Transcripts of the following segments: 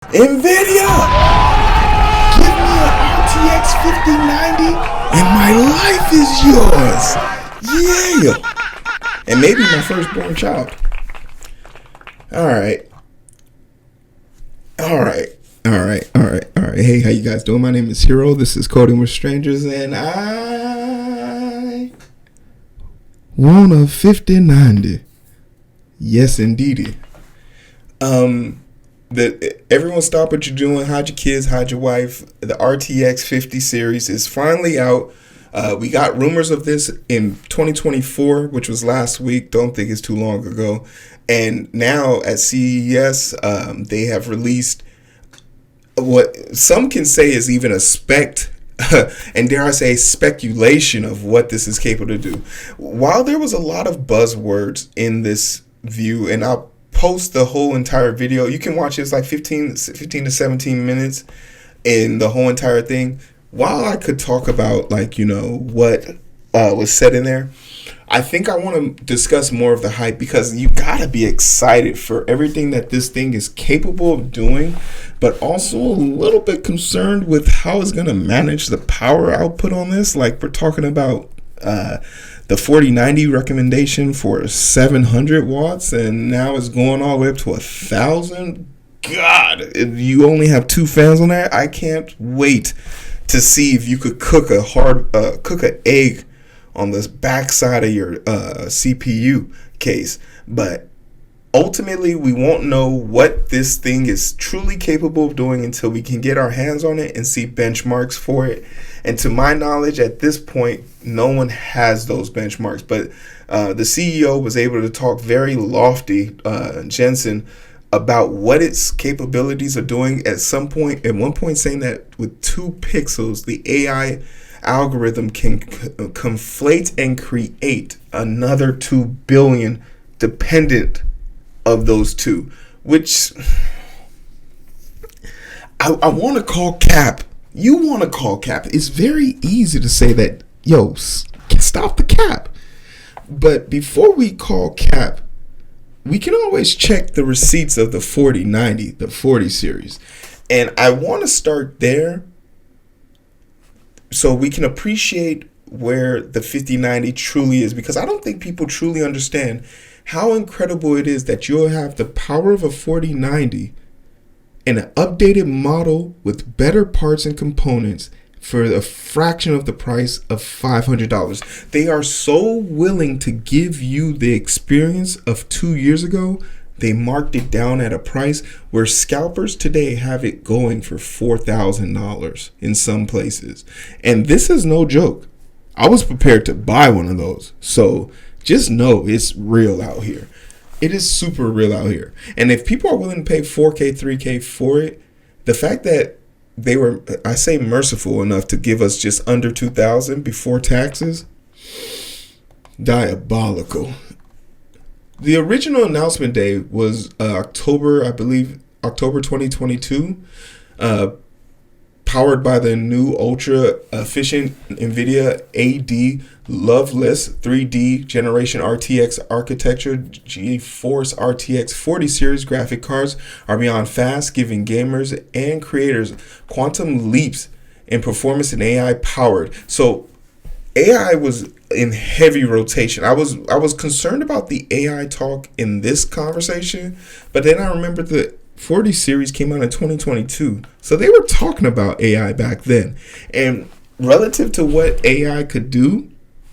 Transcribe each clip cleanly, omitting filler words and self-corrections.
Nvidia, give me an RTX 5090 and my life is yours. Yeah. And maybe my firstborn child. Alright. Hey, how you guys doing? My name is Hero. This is Coding with Strangers, and I want a 5090. Yes, indeedy. Everyone stop what you're doing, hide your kids, hide your wife. The RTX 50 series is finally out. We got rumors of this in 2024, which was last week. Don't think it's too long ago. And now at CES, they have released what some can say is even a spec, and dare I say speculation of what this is capable to do. While there was a lot of buzzwords in this view, and I'll post the whole entire video. You can watch it. It's like 15 to 17 minutes in the whole entire thing. While I could talk about what was said in there, I think I want to discuss more of the hype, because you gotta be excited for everything that this thing is capable of doing, but also a little bit concerned with how it's gonna manage the power output on this. Like, we're talking about the 4090 recommendation for 700 watts, and now it's going all the way up to 1,000. God, if you only have two fans on there, I can't wait to see if you could cook an egg on the backside of your CPU case. But ultimately, we won't know what this thing is truly capable of doing until we can get our hands on it and see benchmarks for it. And to my knowledge, at this point, no one has those benchmarks. But the CEO was able to talk very lofty, Jensen, about what its capabilities are doing at one point saying that with 2 pixels, the AI algorithm can conflate and create another 2 billion dependent of those two, which I want to call cap. You want to call cap. It's very easy to say that, yo, stop the cap. But before we call cap, we can always check the receipts of the 4090, the 40 series. And I want to start there so we can appreciate where the 5090 truly is, because I don't think people truly understand how incredible it is that you'll have the power of a 4090 and an updated model with better parts and components for a fraction of the price of $500. They are so willing to give you the experience of 2 years ago. They marked it down at a price where scalpers today have it going for $4,000 in some places. And this is no joke. I was prepared to buy one of those. So just know it's real out here. It is super real out here. And if people are willing to pay 4K, 3K for it, the fact that they were, I say, merciful enough to give us just under 2,000 before taxes, diabolical. The original announcement day was October 2022, powered by the new ultra efficient Nvidia AD Loveless 3D generation RTX architecture. GeForce RTX 40 series graphic cards are beyond fast, giving gamers and creators quantum leaps in performance and AI powered. So AI was in heavy rotation. I was concerned about the AI talk in this conversation, but then I remembered the 40 series came out in 2022. So they were talking about AI back then. And relative to what AI could do,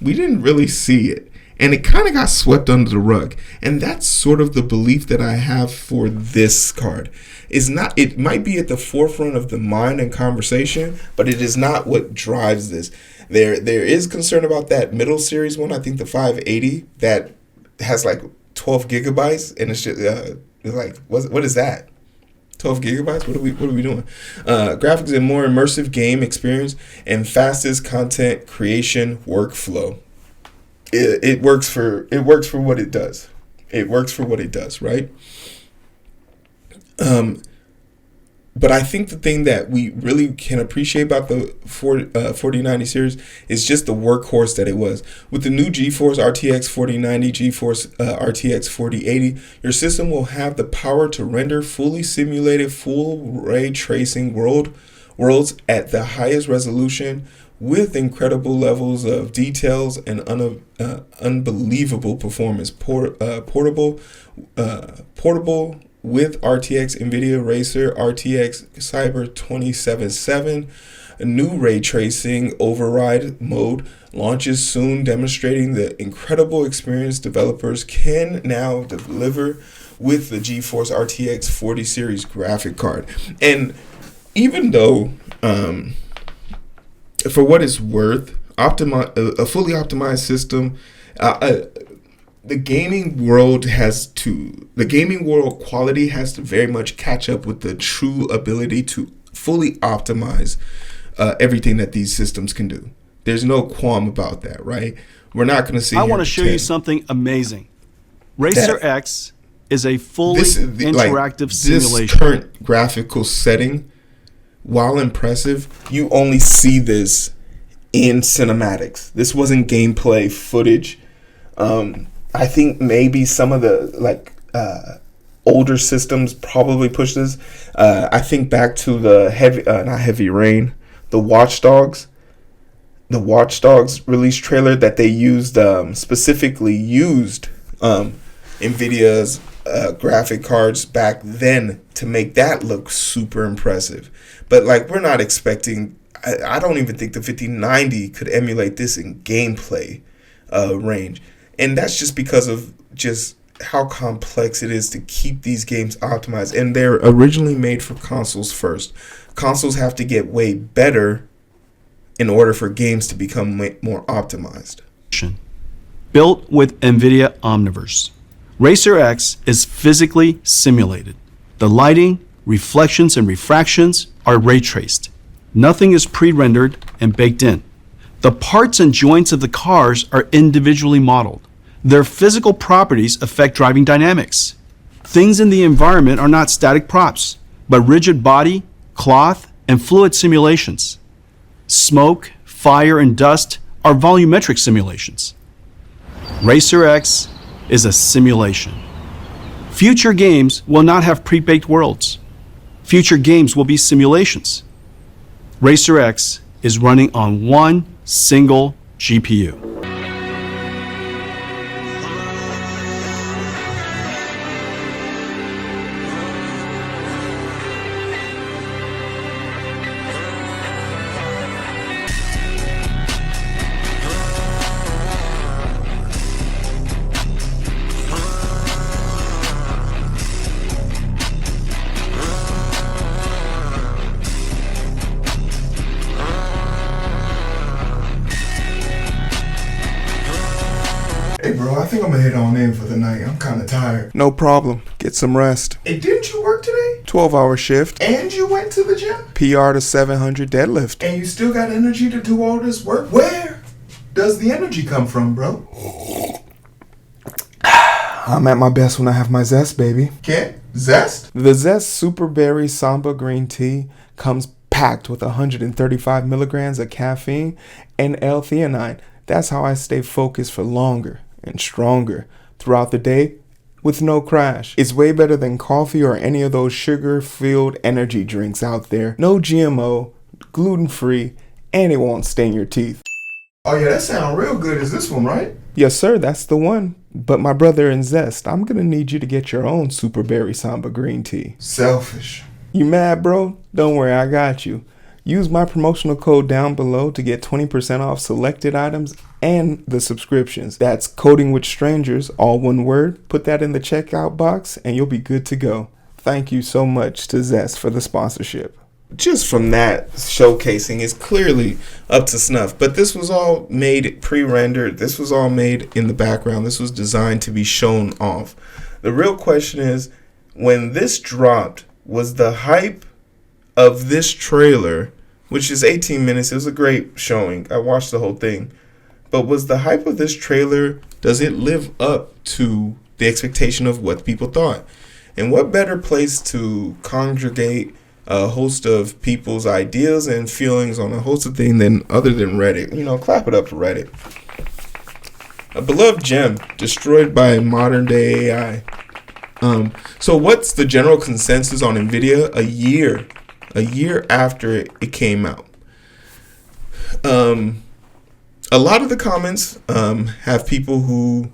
we didn't really see it. And it kind of got swept under the rug. And that's sort of the belief that I have for this card. It might be at the forefront of the mind and conversation, but it is not what drives this. There is concern about that middle series one, I think the 580, that has like 12 gigabytes, and it's just like, what is that? 12 gigabytes? What are we doing? Graphics and more immersive game experience and fastest content creation workflow. It works for what it does. It works for what it does, right? But I think the thing that we really can appreciate about the 4090 series is just the workhorse that it was. With the new GeForce RTX 4090, GeForce RTX 4080, your system will have the power to render fully simulated full ray tracing worlds at the highest resolution with incredible levels of details and unbelievable performance. Portable with RTX Nvidia Racer RTX Cyber 2077. A new ray tracing override mode launches soon, demonstrating the incredible experience developers can now deliver with the GeForce RTX 40 series graphic card. And even though, for what it's worth, a fully optimized system, the gaming world quality has to very much catch up with the true ability to fully optimize everything that these systems can do. There's no qualm about that, right? We're not going to see. I want to show you something amazing. Racer X is a fully interactive simulation. This current graphical setting, while impressive, you only see this in cinematics. This wasn't gameplay footage. I think maybe some of the older systems probably push this. I think back to the the Watch Dogs release trailer that they used, specifically used Nvidia's graphic cards back then to make that look super impressive. But we're not expecting, I don't even think the 5090 could emulate this in gameplay range. And that's just because of just how complex it is to keep these games optimized. And they're originally made for consoles first. Consoles have to get way better in order for games to become more optimized. Built with NVIDIA Omniverse, Racer X is physically simulated. The lighting, reflections, and refractions are ray traced. Nothing is pre-rendered and baked in. The parts and joints of the cars are individually modeled. Their physical properties affect driving dynamics. Things in the environment are not static props, but rigid body, cloth, and fluid simulations. Smoke, fire, and dust are volumetric simulations. Racer X is a simulation. Future games will not have pre-baked worlds. Future games will be simulations. Racer X is running on one single GPU. Hey bro, I think I'm gonna head on in for the night. I'm kinda tired. No problem. Get some rest. Hey, didn't you work today? 12-hour shift. And you went to the gym? PR to 700 deadlift. And you still got energy to do all this work? Where does the energy come from, bro? I'm at my best when I have my zest, baby. Okay? Zest? The Zest Super Berry Samba Green Tea comes packed with 135 milligrams of caffeine and L-theanine. That's how I stay focused for longer and stronger throughout the day with no crash. It's way better than coffee or any of those sugar-filled energy drinks out there. No GMO, gluten-free, and it won't stain your teeth. Oh yeah, that sounds real good. Is this one, right? Yes, sir, that's the one. But my brother in Zest, I'm gonna need you to get your own Super Berry Samba Green Tea. Selfish. You mad, bro? Don't worry, I got you. Use my promotional code down below to get 20% off selected items and the subscriptions. That's Coding with Strangers, all one word. Put that in the checkout box and you'll be good to go. Thank you so much to Zest for the sponsorship. Just from that showcasing is clearly up to snuff. But this was all made pre-rendered. This was all made in the background. This was designed to be shown off. The real question is, when this dropped, was the hype of this trailer, which is 18 minutes, it was a great showing. I watched the whole thing. But was the hype of this trailer, does it live up to the expectation of what people thought? And what better place to congregate a host of people's ideas and feelings on a host of things other than Reddit. Clap it up for Reddit. A beloved gem destroyed by modern day AI. So what's the general consensus on Nvidia a year after it came out? A lot of the comments have people who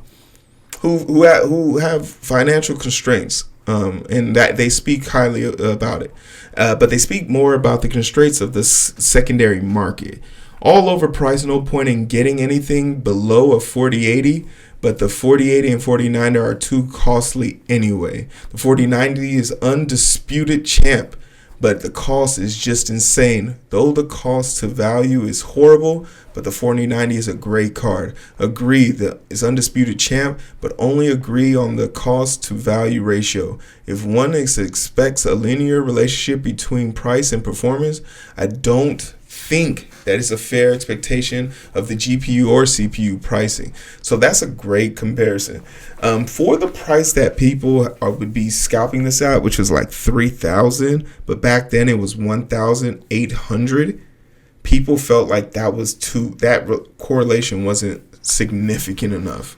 have financial constraints, and that they speak highly about it, but they speak more about the constraints of the secondary market. All over price, no point in getting anything below a 4080, but the 4080 and 4090 are too costly anyway. The 4090 is undisputed champ, but the cost is just insane. Though the cost to value is horrible, but the 4090 is a great card. Agree that it's undisputed champ, but only agree on the cost to value ratio. If one expects a linear relationship between price and performance, I don't think that is a fair expectation of the GPU or CPU pricing. So that's a great comparison. For the price that people would be scalping this at, which was like $3,000, but back then it was $1,800. People felt like that correlation wasn't significant enough.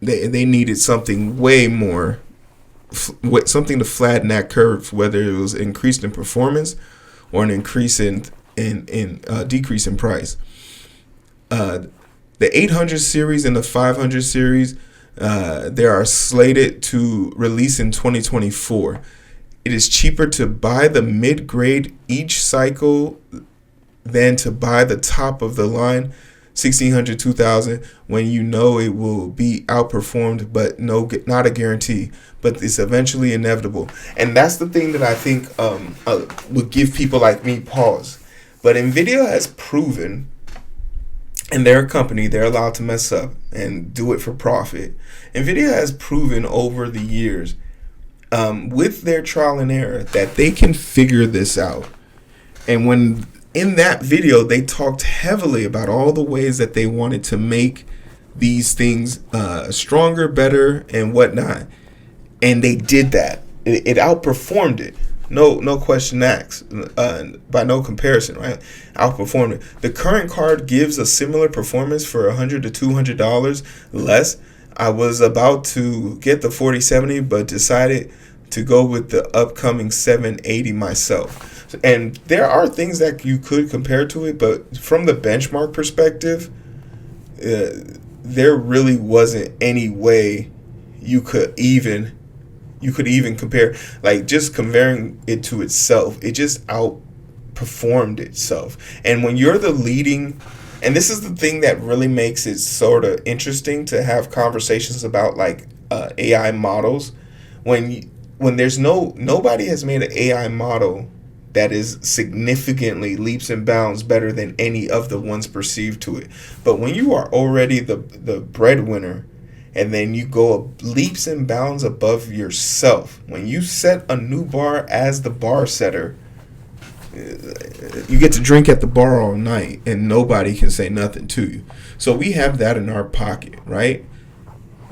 They needed something way more, something to flatten that curve, whether it was increased in performance or an increase in decrease in price. The 800 series and the 500 series, they are slated to release in 2024. It is cheaper to buy the mid-grade each cycle than to buy the top of the line 1600, 2000, when you know it will be outperformed, but not a guarantee, but it's eventually inevitable. And that's the thing that I think would give people like me pause. But Nvidia has proven, and they're a company, they're allowed to mess up and do it for profit. Nvidia has proven over the years, with their trial and error, that they can figure this out. And when in that video, they talked heavily about all the ways that they wanted to make these things stronger, better, and whatnot. And they did that. It outperformed it. No question asked. By no comparison, right? Outperformed it. The current card gives a similar performance for $100 to $200 less. I was about to get the 4070, but decided to go with the upcoming 780 myself. And there are things that you could compare to it, but from the benchmark perspective, there really wasn't any way you could even compare. Like, just comparing it to itself, it just outperformed itself. And when you're the leading, and this is the thing that really makes it sort of interesting to have conversations about like AI models, when there's nobody has made an AI model that is significantly leaps and bounds better than any of the ones perceived to it. But when you are already the breadwinner, and then you go leaps and bounds above yourself, when you set a new bar as the bar setter, you get to drink at the bar all night and nobody can say nothing to you. So we have that in our pocket, right?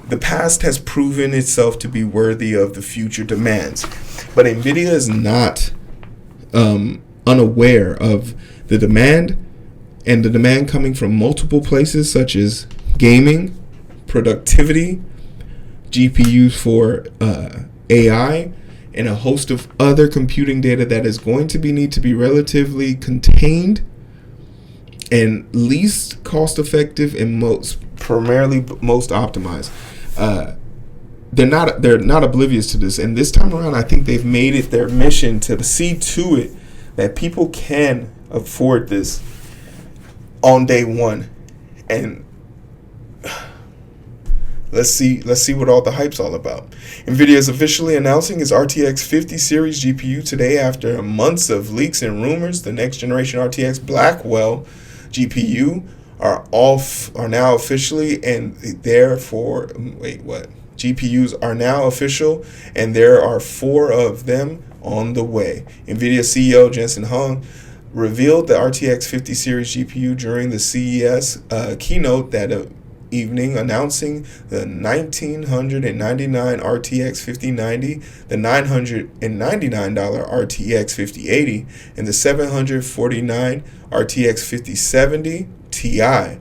The past has proven itself to be worthy of the future demands, but Nvidia is not unaware of the demand, and the demand coming from multiple places such as gaming, productivity, GPUs for AI, and a host of other computing data that is going to need to be relatively contained and least cost effective and primarily most optimized. They're not oblivious to this, and this time around I think they've made it their mission to see to it that people can afford this on day one. And let's see what all the hype's all about. Nvidia is officially announcing its RTX 50 series GPU today after months of leaks and rumors. The next generation RTX Blackwell GPU are now officially, and therefore GPUs are now official, and there are 4 of them on the way. Nvidia CEO Jensen Huang revealed the RTX 50 series GPU during the CES keynote that evening announcing the 1999 RTX 5090, the $999 RTX 5080, and the $749 RTX 5070 Ti.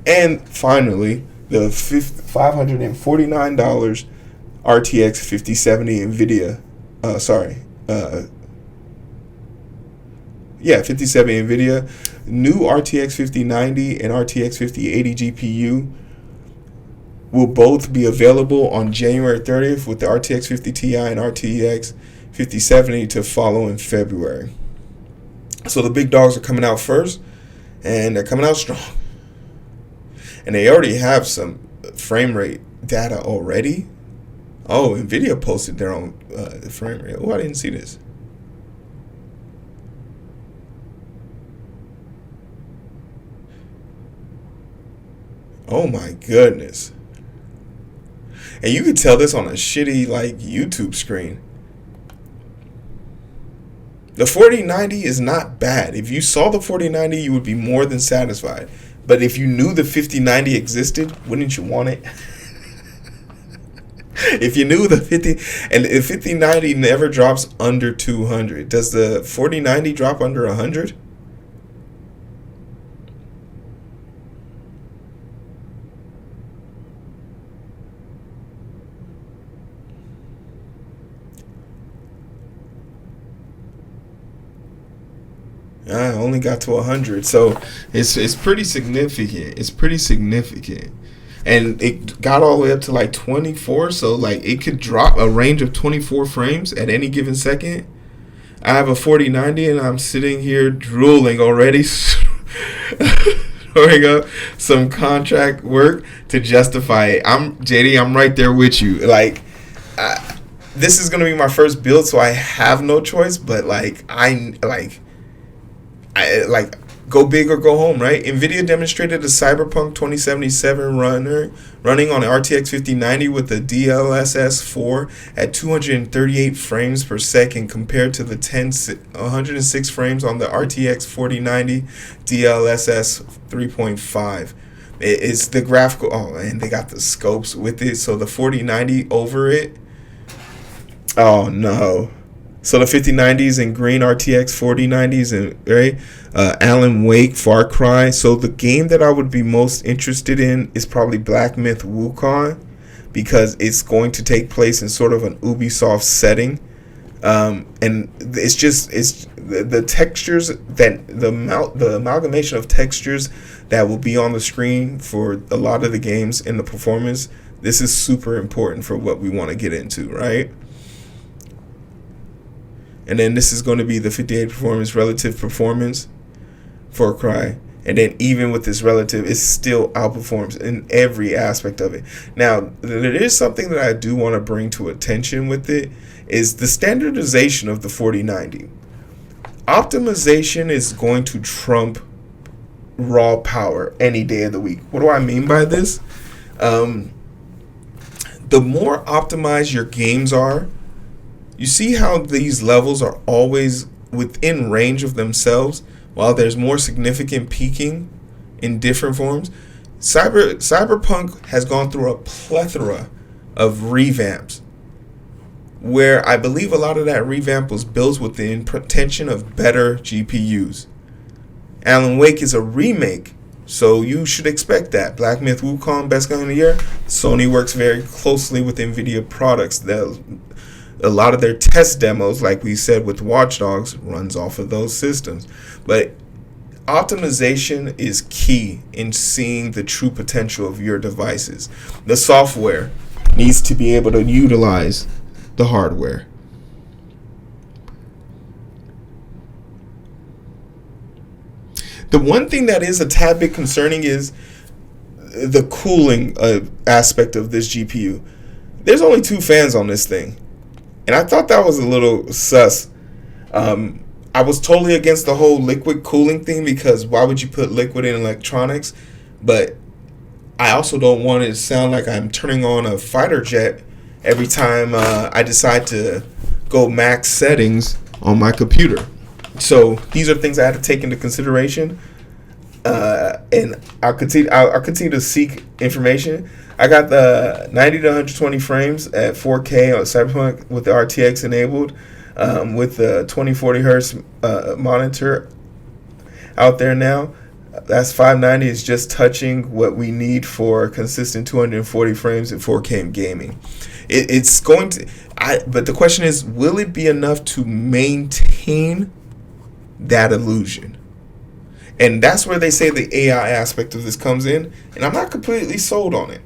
And finally, the $549 RTX 5070 Nvidia, 5070 Nvidia, new RTX 5090 and RTX 5080 GPU will both be available on January 30th, with the RTX 50 Ti and RTX 5070 to follow in February. So the big dogs are coming out first, and they're coming out strong. And they already have some frame rate data already. Oh, Nvidia posted their own frame rate. Oh, I didn't see this. Oh my goodness. And you could tell this on a shitty like YouTube screen. The 4090 is not bad. If you saw the 4090, you would be more than satisfied. But if you knew the 5090 existed, wouldn't you want it? If you knew the 5090 never drops under 200. Does the 4090 drop under 100? I only got to 100, so it's pretty significant. It's pretty significant, and it got all the way up to like 24. So like it could drop a range of 24 frames at any given second. I have a 4090, and I'm sitting here drooling already, throwing up some contract work to justify it. I'm right there with you. Like, this is gonna be my first build, so I have no choice. But I go big or go home, right? Nvidia demonstrated a Cyberpunk 2077 running on an RTX 5090 with a DLSS 4 at 238 frames per second compared to the 106 frames on the RTX 4090 DLSS 3.5. It's the graphical. Oh, and they got the scopes with it, so the 4090 over it. Oh no. So the 5090s in green, RTX 4090s in right, Alan Wake, Far Cry. So the game that I would be most interested in is probably Black Myth Wukong, because it's going to take place in sort of an Ubisoft setting, and it's the textures that the amalgamation of textures that will be on the screen for a lot of the games and the performance. This is super important for what we want to get into, right? And then this is going to be the 58 performance, relative performance, Far Cry. And then even with this relative, it still outperforms in every aspect of it. Now, there is something that I do want to bring to attention with it, is the standardization of the 4090. Optimization is going to trump raw power any day of the week. What do I mean by this? The more optimized your games are, you see how these levels are always within range of themselves, while there's more significant peaking in different forms. Cyberpunk has gone through a plethora of revamps, where I believe a lot of that revamp was built with the intention of better GPUs. Alan Wake is a remake, so you should expect that. Black Myth Wukong, best game of the year. Sony works very closely with Nvidia products. A lot of their test demos, like we said with Watch Dogs, runs off of those systems. But optimization is key in seeing the true potential of your devices. The software needs to be able to utilize the hardware. The one thing that is a tad bit concerning is the cooling aspect of this GPU. There's only 2 fans on this thing. And I thought that was a little sus. I was totally against the whole liquid cooling thing, because why would you put liquid in electronics? But I also don't want it to sound like I'm turning on a fighter jet every time I decide to go max settings on my computer. So these are things I had to take into consideration. and I'll continue to seek information. I got the 90 to 120 frames at 4K on Cyberpunk with the RTX enabled, with the 2040 hertz monitor out there now. That's 590 is just touching what we need for consistent 240 frames in 4K gaming. It's going to, but the question is, will it be enough to maintain that illusion? And that's where they say the AI aspect of this comes in, and I'm not completely sold on it.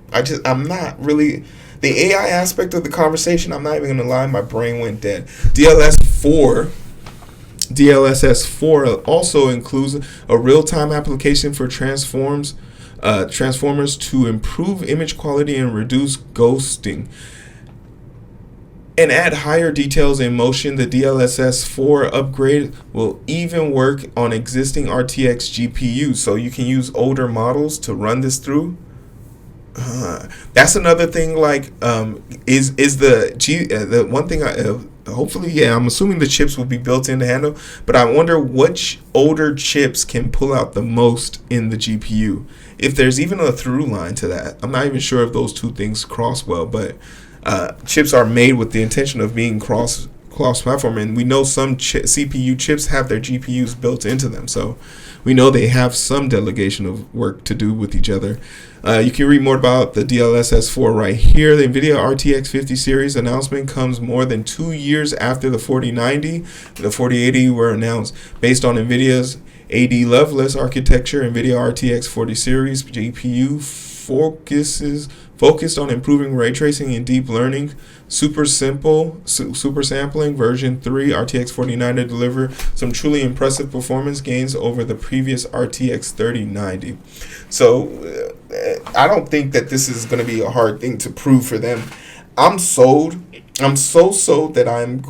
I'm not really. The AI aspect of the conversation, I'm not even going to lie, my brain went dead. DLSS 4 also includes a real-time application for transformers to improve image quality and reduce ghosting, and add higher details in motion. The DLSS 4 upgrade will even work on existing RTX GPUs, so you can use older models to run this through. That's another thing. Like, is the one thing hopefully, yeah, I'm assuming the chips will be built in to handle, but I wonder which older chips can pull out the most in the GPU. If there's even a through line to that, I'm not even sure if those two things cross well, but chips are made with the intention of being cross-platform, and we know some CPU chips have their GPUs built into them, so we know they have some delegation of work to do with each other. You can read more about the DLSS 4 right here. The Nvidia RTX 50 series announcement comes more than 2 years after the 4090 and the 4080 were announced. Based on Nvidia's AD Loveless architecture, Nvidia RTX 40 series GPU focused on improving ray tracing and deep learning. Super sampling version 3 RTX 4090 deliver some truly impressive performance gains over the previous RTX 3090. So I don't think that this is going to be a hard thing to prove for them. I'm sold. I'm so sold that I'm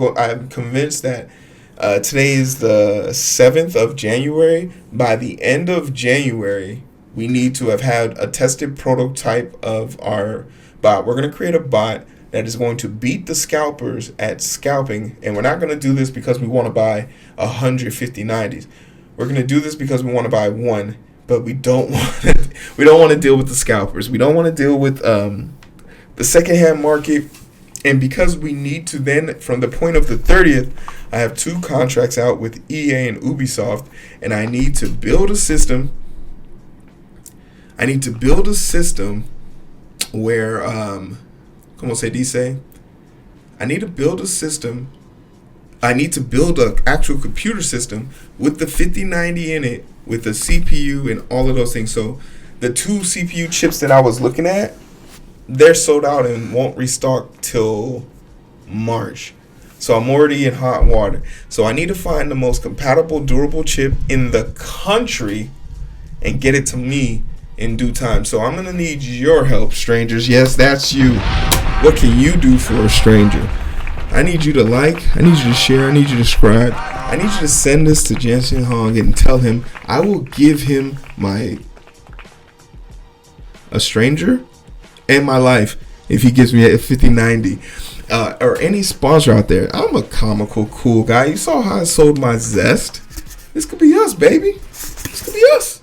convinced that today is the 7th of January. By the end of January, we need to have had a tested prototype of our bot. We're going to create a bot that is going to beat the scalpers at scalping, and we're not going to do this because we want to buy 150 90s. We're going to do this because we want to buy one, but we don't want to deal with the scalpers. We don't want to deal with the secondhand market, and because we need to then, from the point of the 30th, I have 2 contracts out with EA and Ubisoft, and I need to build a system. Where, como se dice? I need to build a system. I need to build an actual computer system with the 5090 in it, with the CPU and all of those things. So the 2 CPU chips that I was looking at, they're sold out and won't restock till March. So I'm already in hot water. So I need to find the most compatible, durable chip in the country and get it to me in due time. So I'm gonna need your help, strangers. Yes, that's you. What can you do for a stranger? I need you to like, I need you to share, I need you to subscribe. I need you to send this to Jensen Huang and tell him I will give him a stranger and my life if he gives me a 5090. Or any sponsor out there. I'm a comical cool guy. You saw how I sold my Zest. This could be us, baby. This could be us.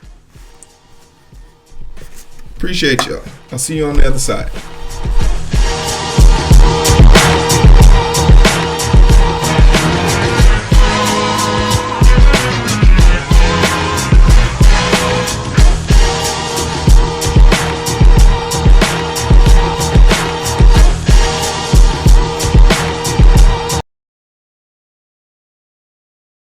Appreciate y'all. I'll see you on the other side.